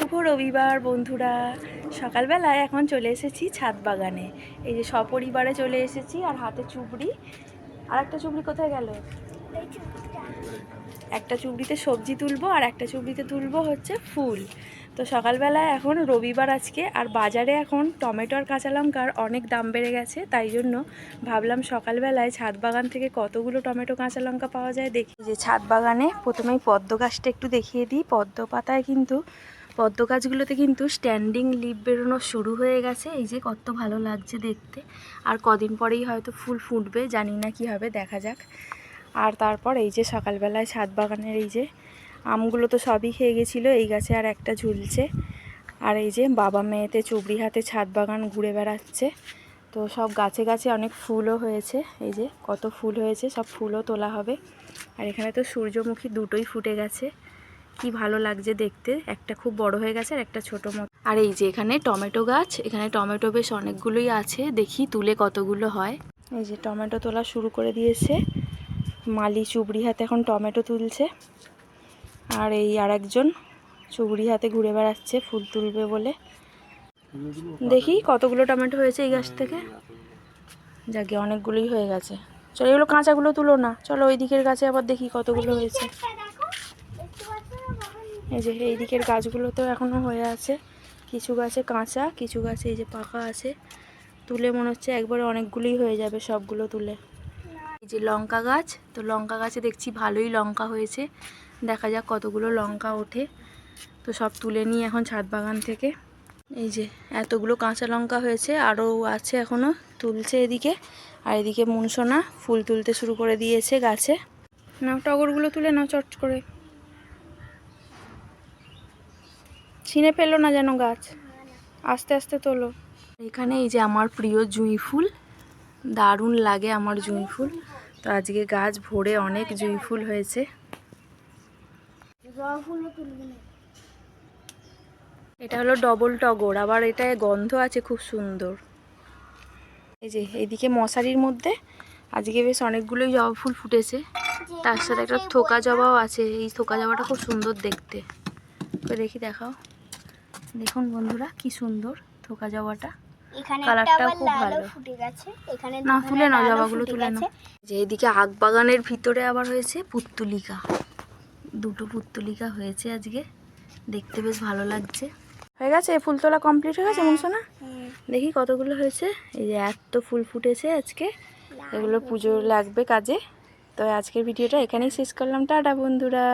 শুভ রবিবার বন্ধুরা। সকালবেলায় এখন চলে এসেছি ছাদ বাগানে। এই যে সপরিবারে চলে এসেছি, আর হাতে চুবড়ি। আর একটা চুবড়ি কোথায় গেল? একটা চুবড়িতে সবজি তুলবো আর একটা চুবড়িতে তুলবো হচ্ছে ফুল। তো সকালবেলায় এখন রবিবার আজকে, আর বাজারে এখন টমেটো আর কাঁচা লঙ্কার অনেক দাম বেড়ে গেছে, তাই জন্য ভাবলাম সকালবেলায় ছাদ বাগান থেকে কতগুলো টমেটো কাঁচা লঙ্কা পাওয়া যায় দেখি। যে ছাদ বাগানে প্রথমেই পদ্ম গাছটা একটু দেখিয়ে দিই। পদ্ম পাতায় কিন্তু পদ্ম গাছগুলোতে কিন্তু স্ট্যান্ডিং লিফ বেরোনো শুরু হয়ে গেছে। এই যে কত ভালো লাগছে দেখতে, আর কদিন পরেই হয়তো ফুল ফুটবে, জানি না কি হবে, দেখা যাক। আর তারপর এই যে সকালবেলায় ছাদ বাগানের এই যে আমগুলো তো সবই খেয়ে গেছিলো, এই গাছে আর একটা ঝুলছে। আর এই যে বাবা মেয়েতে চুবড়ি হাতে ছাদ বাগান ঘুরে বেড়াচ্ছে। তো সব গাছে গাছে অনেক ফুলও হয়েছে, এই যে কত ফুল হয়েছে, সব ফুলও তোলা হবে। আর এখানে তো সূর্যমুখী দুটোই ফুটে গেছে, কি ভালো লাগছে দেখতে। একটা খুব বড় হয়ে গেছে আর একটা ছোটো মতো। আর এই যে এখানে টমেটো গাছ, এখানে টমেটো বেশ অনেকগুলোই আছে, দেখি তুলে কতগুলো হয়। এই যে টমেটো তোলা শুরু করে দিয়েছে মালি, চুবড়ি হাতে এখন টমেটো তুলছে। আর এই আর একজন চুবড়ি হাতে ঘুরে বেড়াচ্ছে ফুল তুলবে বলে। দেখি কতগুলো টমেটো হয়েছে এই গাছ থেকে। যাকে অনেকগুলোই হয়ে গেছে। চলো এগুলো কাঁচাগুলো তুলো না, চলো ওই দিকের গাছে আবার দেখি কতগুলো হয়েছে। এই যে এই দিকের গাছগুলো তো এখনো হয়ে আছে, কিছু গাছে কাঁচা, কিছু গাছে এই যে পাকা আছে। তুলে মনে হচ্ছে একবারে অনেকগুলোই হয়ে যাবে সবগুলো তুলে। এই যে লঙ্কা গাছ, তো লঙ্কা গাছে দেখছি ভালোই লঙ্কা হয়েছে, দেখা যাক কতগুলো লঙ্কা ওঠে। তো সব তুলে নিয়ে এখন ছাদ বাগান থেকে। এই যে এতগুলো কাঁচা লঙ্কা হয়েছে, আরও আছে এখনও, তুলছে এদিকে। আর এদিকে মুনসোনা ফুল তুলতে শুরু করে দিয়েছে গাছে। নাও টগরগুলো তুলে নাও চট করে, ছিঁড়ে ফেলো না যেন গাছ, আস্তে আস্তে তোলো। এখানে এই যে আমার প্রিয় জুঁই ফুল, দারুণ লাগে আমার জুঁই ফুল। তো আজকে গাছ ভরে অনেক জুঁই ফুল হয়েছে। এটা হলো ডবল টগর, আবার এটায় গন্ধ আছে খুব সুন্দর। এই যে এইদিকে মশারির মধ্যে আজকে বেশ অনেকগুলোই জবা ফুল ফুটেছে, তার সাথে একটা থোকা জবাও আছে। এই থোকা জবাটা খুব সুন্দর দেখতে। তো দেখি, দেখাও, দেখুন বন্ধুরা কি সুন্দর থোকা জবাটা, কালারটাও খুব ভালো। না তুলে নাও, জবাগুলো তুলে নাও। যে এইদিকে আগ বাগানের ভিতরে আবার হয়েছে পুত্তুলিকা, দুটো পুত্তুলিকা হয়েছে আজকে, দেখতে বেশ ভালো লাগছে। হয়ে গেছে ফুল তোলা কমপ্লিট হয়ে গেছে মুনসোনা? দেখি কতগুলো হয়েছে। এই যে এত ফুল ফুটেছে আজকে, এগুলো পুজো লাগবে কাজে। তো আজকের ভিডিওটা এখানেই শেষ করলাম, টাটা বন্ধুরা।